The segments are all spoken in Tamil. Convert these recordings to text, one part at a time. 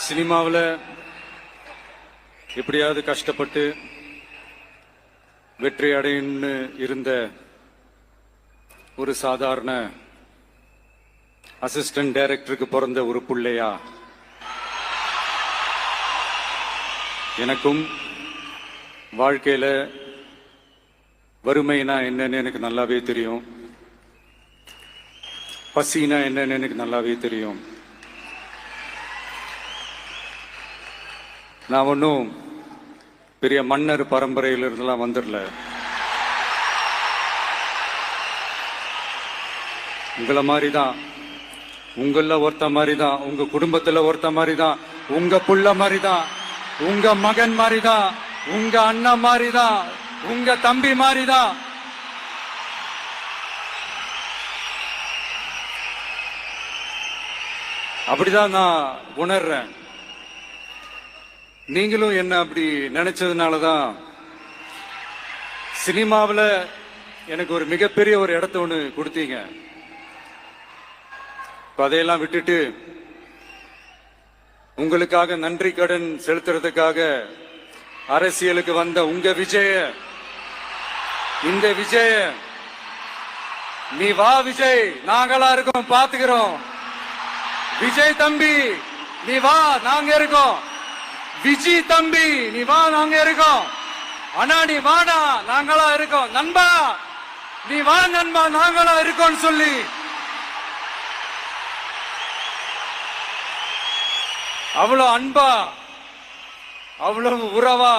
சினிமாவில் எப்படியாவது கஷ்டப்பட்டு வெற்றி அடையணும்னு இருந்த ஒரு சாதாரண அசிஸ்டன்ட் டைரக்டருக்கு பிறந்த ஒரு பிள்ளையா எனக்கும் வாழ்க்கையில வறுமைனா என்னன்னு எனக்கு நல்லாவே தெரியும், பசினா என்னன்னு எனக்கு நல்லாவே தெரியும். நான் ஒன்றும் பெரிய மன்னர் பரம்பரையிலிருந்துலாம் வந்துடல. உங்களை மாதிரி தான், உங்கள ஒருத்த மாதிரி தான், உங்க குடும்பத்துல ஒருத்த மாதிரி தான், உங்க புள்ள மாதிரி தான், உங்க மகன் மாதிரி தான், உங்க அண்ணன் மாதிரி தான், உங்க தம்பி மாதிரி தான். அப்படிதான் நான் உணர்றேன். நீங்களும் என்ன அப்படி நினைச்சதுனாலதான் சினிமாவில் எனக்கு ஒரு மிகப்பெரிய ஒரு இடத்த ஒண்ணு கொடுத்தீங்க. அதையெல்லாம் விட்டுட்டு உங்களுக்காக நன்றி கடன் செலுத்துறதுக்காக அரசியலுக்கு வந்த உங்க விஜய, இந்த விஜய, நீ வா விஜய், நாங்களா இருக்கோம், பாத்துக்கிறோம். விஜய் தம்பி நீ வா, நாங்க இருக்கோம். விஜி தம்பி நீ வா, நாங்க இருக்கோம். அண்ணா நீ வாடா, நாங்களா இருக்கோம். நண்பா நீ வா நண்பா, நாங்களா இருக்கோம் சொல்லி அவ்வளவு அன்பா, அவ்வளவு உறவா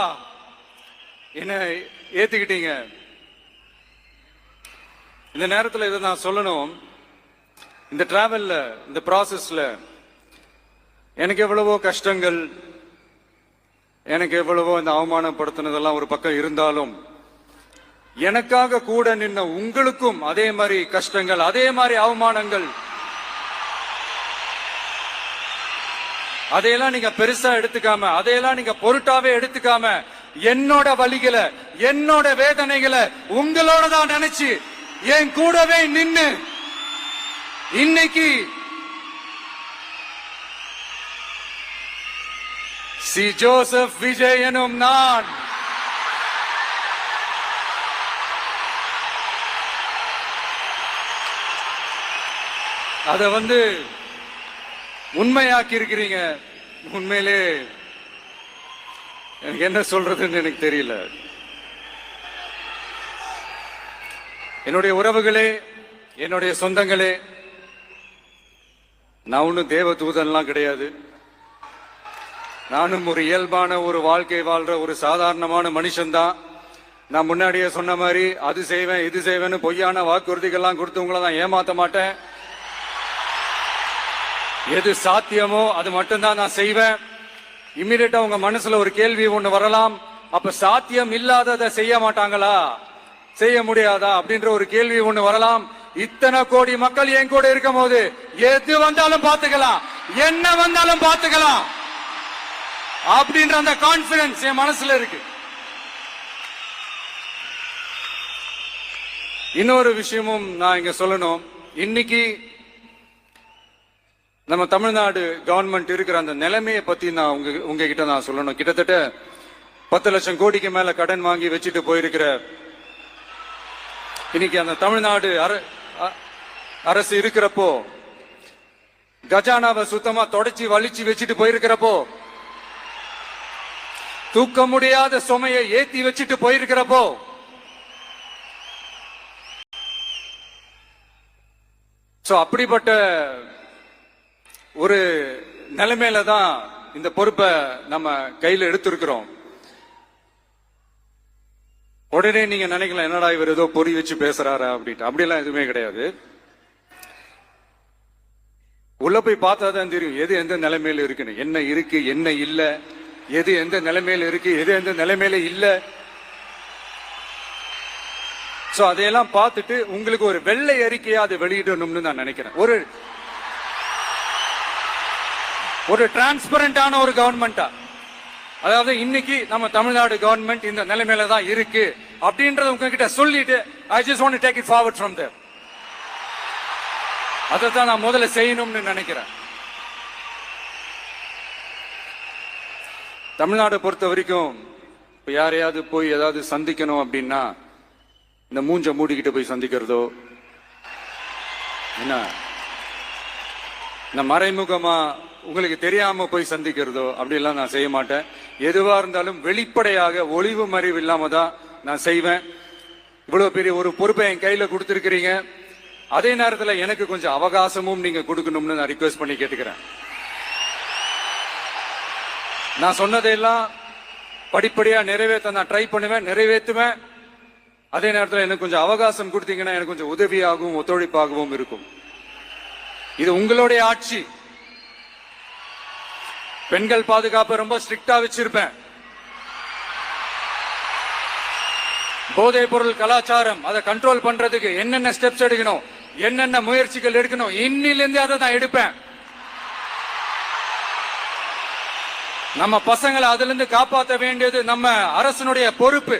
என்ன ஏத்துக்கிட்டீங்க. இந்த நேரத்தில் இதை நான் சொல்லணும். இந்த டிராவல்ல, இந்த ப்ராசஸ்ல எனக்கு எவ்வளவோ கஷ்டங்கள், எனக்கு எவ்வளவோ இந்த அவமானப்படுத்தினதெல்லாம் ஒரு பக்கம் இருந்தாலும், எனக்காக கூட நின்ன உங்களுக்கும் அதே மாதிரி கஷ்டங்கள், அதே மாதிரி அவமானங்கள், அதையெல்லாம் நீங்க பெருசா எடுத்துக்காம, அதையெல்லாம் நீங்க பொருட்டாவே எடுத்துக்காம, என்னோட வலிகளை, என்னோட வேதனைகளை உங்களோட தான் நினைச்சு என் கூடவே நின்னு இன்னைக்கு சி ஜோசப் விஜய் எனும் நான் அத உண்மையாக்கி இருக்கிறீங்க. உண்மையிலே எனக்கு என்ன சொல்றதுன்னு எனக்கு தெரியல. என்னுடைய உறவுகளே, என்னுடைய சொந்தங்களே, நான் ஒன்னும் தேவ தூதன்லாம் கிடையாது. நானும் ஒரு இயல்பான ஒரு வாழ்க்கை வாழ்ற ஒரு சாதாரணமான மனுஷன்தான். நான் முன்னாடியே சொன்ன மாதிரி அது செய்வேன் இது செய்வேன்னு பொய்யான வாக்குறுதிகள்லாம் கொடுத்து உங்களை தான் ஏமாத்த மாட்டேன். எது சாத்தியமோ அது மட்டும்தான் நான் செய்வேன். இம்மிடியட்டா உங்க மனசுல ஒரு கேள்வி ஒண்ணு வரலாம், அப்ப சாத்தியம் இல்லாததை செய்ய மாட்டாங்களா, செய்ய முடியாதா அப்படின்ற ஒரு கேள்வி ஒண்ணு வரலாம். இத்தனை கோடி மக்கள் என் கூட இருக்கும் போது எது வந்தாலும் பாத்துக்கலாம், என்ன வந்தாலும் பாத்துக்கலாம் அப்படின்ற அந்த கான்பிடன்ஸ் என் மனசுல இருக்கு. இன்னொரு விஷயமும் நான் இங்க சொல்லணும். இன்னைக்கு நம்ம தமிழ்நாடு கவர்மெண்ட் இருக்கிற அந்த நிலைமையை பத்தி நான் உங்ககிட்ட நான் சொல்லணும். கிட்டத்தட்ட 10 லட்சம் கோடிக்கு மேல கடன் வாங்கி வச்சுட்டு போயிருக்கிற இன்னைக்கு அந்த தமிழ்நாடு அரசு இருக்கிறப்போ, கஜானாவை சுத்தமா தொடச்சி வலிச்சு வச்சுட்டு போயிருக்கிறப்போ, தூக்க முடியாத சுமையை ஏத்தி வச்சுட்டு போயிருக்கிறப்போ, அப்படிப்பட்ட ஒரு நிலைமையில தான் இந்த பொறுப்பை நம்ம கையில எடுத்திருக்கிறோம். உடனே நீங்க நினைக்கலாம், என்னடா இவர் ஏதோ பொறி வச்சு பேசுறாரா அப்படின்ட்டு. அப்படியெல்லாம் எதுவுமே கிடையாது. உள்ள போய் பார்த்தாதான் தெரியும் எது எந்த நிலைமையில இருக்குன்னு, என்ன இருக்கு என்ன இல்ல, எது எந்த நிலைமையில இருக்கு எது எந்த நிலைமையில இல்ல. அதையெல்லாம் பார்த்துட்டு உங்களுக்கு ஒரு வெள்ளை அறிக்கையா அதை வெளியிடணும்னு நான் நினைக்கிறேன். ஒரு டிரான்ஸ்பரண்டான ஒரு கவர்மெண்டா, அதாவது இன்னைக்கு நம்ம தமிழ்நாடு கவர்மெண்ட் இந்த நிலைமையில தான் இருக்கு அப்படின்றத உங்ககிட்ட சொல்லிட்டு I just want to take it forward from there. அதை தான் நான் முதல்ல செய்யணும்னு நினைக்கிறேன். தமிழ்நாட்டை பொறுத்த வரைக்கும் இப்ப யாரையாவது போய் ஏதாவது சந்திக்கணும் அப்படின்னா இந்த மூஞ்ச மூடிக்கிட்டு போய் சந்திக்கிறதோ, என்ன இந்த மறைமுகமா உங்களுக்கு தெரியாம போய் சந்திக்கிறதோ அப்படிலாம் நான் செய்ய மாட்டேன். எதுவா இருந்தாலும் வெளிப்படையாக ஒளிவு மறைவு இல்லாம தான் நான் செய்வேன். இவ்வளவு பெரிய ஒரு பொறுப்பை என் கையில கொடுத்திருக்கிறீங்க. அதே நேரத்தில் எனக்கு கொஞ்சம் அவகாசமும் நீங்க கொடுக்கணும்னு நான் ரிக்வெஸ்ட் பண்ணி கேட்டுக்கிறேன். நான் சொன்னதையெல்லாம் படிப்படியா நிறைவேற்ற நான் ட்ரை பண்ணுவேன், நிறைவேற்றுவேன். அதே நேரத்தில் எனக்கு கொஞ்சம் அவகாசம் கொடுத்தீங்கன்னா எனக்கு கொஞ்சம் உதவியாகவும் ஒத்துழைப்பாகவும் இருக்கும். இது உங்களுடைய ஆட்சி. பெண்கள் பாதுகாப்பை ரொம்ப ஸ்ட்ரிக்டா வச்சிருப்பேன். போதைப் பொருள் கலாச்சாரம் அதை கண்ட்ரோல் பண்றதுக்கு என்னென்ன ஸ்டெப்ஸ் எடுக்கணும், என்னென்ன முயற்சிகள் எடுக்கணும், இன்னிலிருந்து அதை நான் எடுப்பேன். நம்ம பசங்களை அதுல இருந்து காப்பாற்ற வேண்டியது நம்ம அரசனுடைய பொறுப்பு.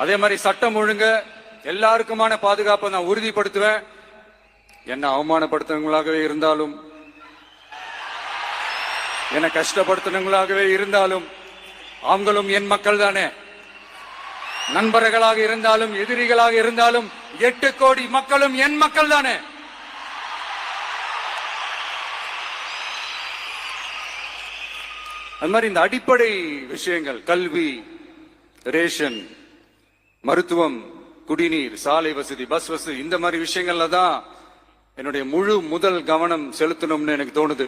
அதே மாதிரி சட்டம் ஒழுங்கு எல்லாருக்குமான பாதுகாப்பை நான் உறுதிப்படுத்துவேன். என்ன அவமானப்படுத்துறவங்களாகவே இருந்தாலும், என்ன கஷ்டப்படுத்துறவங்களாகவே இருந்தாலும், அவங்களும் என் மக்கள் தானே. நண்பர்களாக இருந்தாலும் எதிரிகளாக இருந்தாலும் 8 கோடி மக்களும் என் மக்கள் தானே. அது மாதிரி இந்த அடிப்படை விஷயங்கள், கல்வி, ரேஷன், மருத்துவம், குடிநீர், சாலை வசதி, பஸ் வசதி, இந்த மாதிரி விஷயங்கள்ல தான் என்னுடைய முழு முதல் கவனம் செலுத்தணும்னு எனக்கு தோணுது.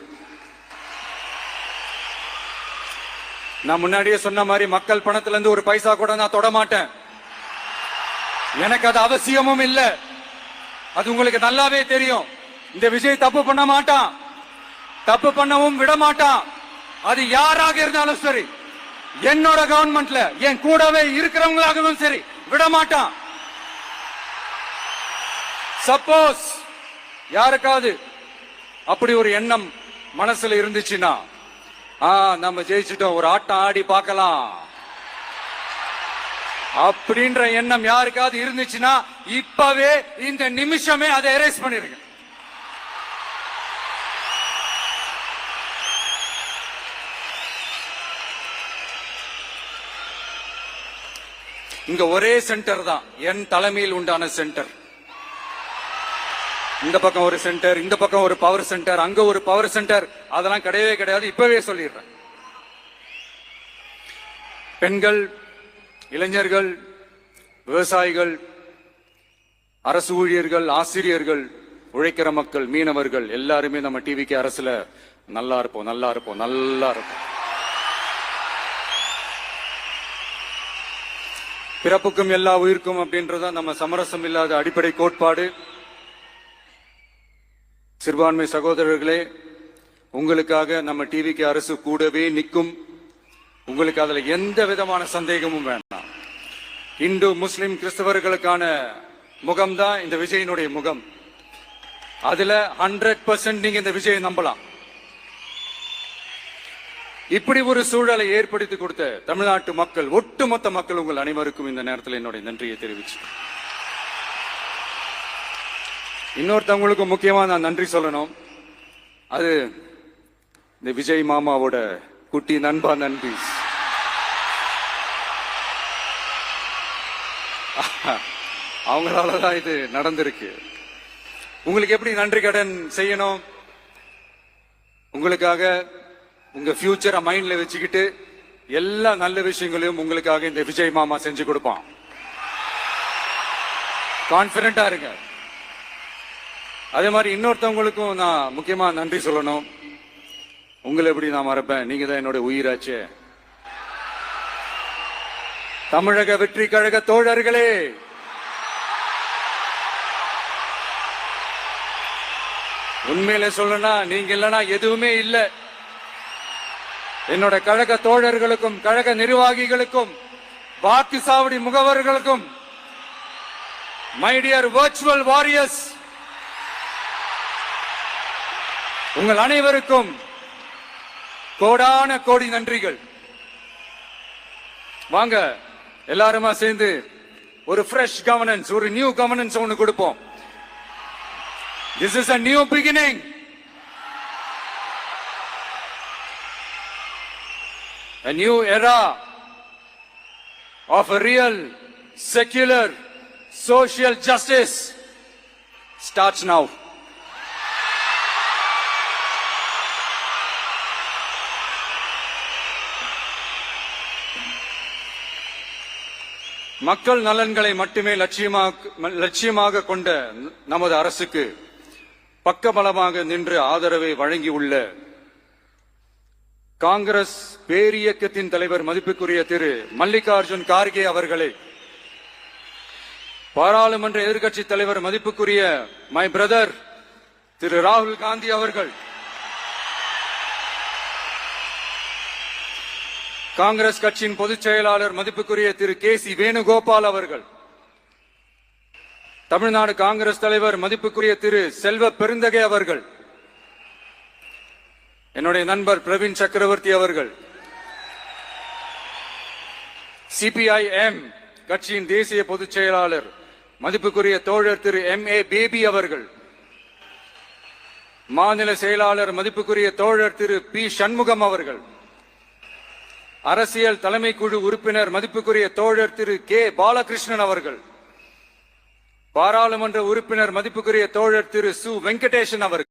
நான் முன்னாடியே சொன்ன மாதிரி மக்கள் பணத்துல இருந்து ஒரு பைசா கூட நான் தொட மாட்டேன். எனக்கு அது அவசியமும் இல்லை. அது உங்களுக்கு நல்லாவே தெரியும். இந்த விஜய் தப்பு பண்ண மாட்டான், தப்பு பண்ணவும் விட மாட்டான். அது யாராக இருந்தாலும் சரி, என்னோட கவர்மெண்ட்ல என் கூடவே இருக்கிறவங்களாகவும் சரி, விட மாட்டான். சப்போஸ் யாருக்காவது அப்படி ஒரு எண்ணம் மனசுல இருந்துச்சுன்னா, நம்ம ஜெயிச்சிட்டோம், ஒரு ஆட்டம் ஆடி பார்க்கலாம் அப்படின்ற எண்ணம் யாருக்காவது இருந்துச்சுன்னா இப்பவே இந்த நிமிஷமே அதை எரேஸ் பண்ணிருங்க. இங்க ஒரே சென்டர் தான், என் தலைமையில் உண்டான சென்டர். இந்த பக்கம் ஒரு சென்டர், இந்த பக்கம் ஒரு பவர் சென்டர், அங்க ஒரு பவர் சென்டர், அதெல்லாம் கிடையவே கிடையாது. இப்பவே சொல்லிடுறேன். பெண்கள், இளைஞர்கள், விவசாயிகள், அரசு ஊழியர்கள், ஆசிரியர்கள், உழைக்கிற மக்கள், மீனவர்கள் எல்லாருமே நம்ம டிவிக்கு அரசுல நல்லா இருப்போம், நல்லா இருப்போம், நல்லா இருப்போம். பிறப்புக்கும் எல்லா உயிருக்கும் அப்படின்றத நம்ம சமரசம் இல்லாத அடிப்படை கோட்பாடு. சிறுபான்மை சகோதரர்களே, உங்களுக்காக நம்ம டிவிக்கு அரசு கூடவே நிற்கும். உங்களுக்கு அதுல எந்த விதமான சந்தேகமும் வேண்டாம். இந்து, முஸ்லிம், கிறிஸ்தவர்களுக்கான முகம்தான் இந்த விஜயனுடைய முகம். அதுல 100% நீங்க இந்த விஜயை நம்பலாம். இப்படி ஒரு சூழலை ஏற்படுத்தி கொடுத்த தமிழ்நாட்டு மக்கள், ஒட்டுமொத்த மக்கள், உங்கள் அனைவருக்கும் இந்த நேரத்தில் என்னுடைய நன்றியை தெரிவிச்சு, இன்னொருத்தவங்களுக்கு முக்கியமா நான் நன்றி சொல்லணும். அது இந்த விஜய் மாமாவோட குட்டி நண்பா நன்றி. அவங்களாலதான் இது நடந்திருக்கு. உங்களுக்கு எப்படி நன்றி கடன் செய்யணும்? உங்களுக்காக உங்க ஃபியூச்சரை மைண்ட்ல வச்சுக்கிட்டு எல்லா நல்ல விஷயங்களையும் உங்களுக்காக இந்த விஜய் மாமா செஞ்சு கொடுப்பான். கான்பிடண்டா இருங்க. அதே மாதிரி இன்னொருத்தவங்களுக்கும் நான் முக்கியமா நன்றி சொல்லணும். உங்களை எப்படி நான் மறப்பேன்? நீங்க தான் என்னோட உயிராச்சே. தமிழக வெற்றி கழக தோழர்களே, உண்மையில சொல்லனா நீங்க இல்லனா எதுவுமே இல்லை. என்னோட கழக தோழர்களுக்கும், கழக நிர்வாகிகளுக்கும், வாக்கு சாவடி முகவர்களுக்கும், மை டியர் வர்ச்சுவல் வாரியர்ஸ், உங்கள் அனைவருக்கும் கோடான கோடி நன்றிகள். வாங்க எல்லாருமா சேர்ந்து ஒரு ஃப்ரெஷ் கவர்னன்ஸ், ஒரு நியூ கவர்னன்ஸ் ஒன்னு கொடுப்போம். This is a new beginning. A new era of a real, secular, social justice starts now. மக்கள் நலன்களை மட்டுமே லட்சியமாக கொண்ட நமது அரசுக்கு பக்கபலமாக நின்று ஆதரவை வழங்கியுள்ள காங்கிரஸ் பேரியக்கத்தின் தலைவர் மதிப்புக்குரிய திரு மல்லிகார்ஜுன் கார்கே அவர்களை, பாராளுமன்ற எதிர்க்கட்சி தலைவர் மதிப்புக்குரிய மை பிரதர் திரு ராகுல் காந்தி அவர்கள், காங்கிரஸ் கட்சியின் பொதுச் செயலாளர் மதிப்புக்குரிய திரு கே.சி. வேணுகோபால் அவர்கள், தமிழ்நாடு காங்கிரஸ் தலைவர் மதிப்புக்குரிய திரு செல்வ பெருந்தகை அவர்கள், என்னுடைய நண்பர் பிரவீன் சக்கரவர்த்தி அவர்கள், சிபிஐஎம் கட்சியின் தேசிய பொதுச் செயலாளர் மதிப்புக்குரிய தோழர் திரு M.A. பேபி அவர்கள், மாநில செயலாளர் மதிப்புக்குரிய தோழர் திரு பி. சண்முகம் அவர்கள், அரசியல் தலைமை குழு உறுப்பினர் மதிப்புக்குரிய தோழர் திரு கே. பாலகிருஷ்ணன் அவர்கள், பாராளுமன்ற உறுப்பினர் மதிப்புக்குரிய தோழர் திரு சு. வெங்கடேசன் அவர்கள்,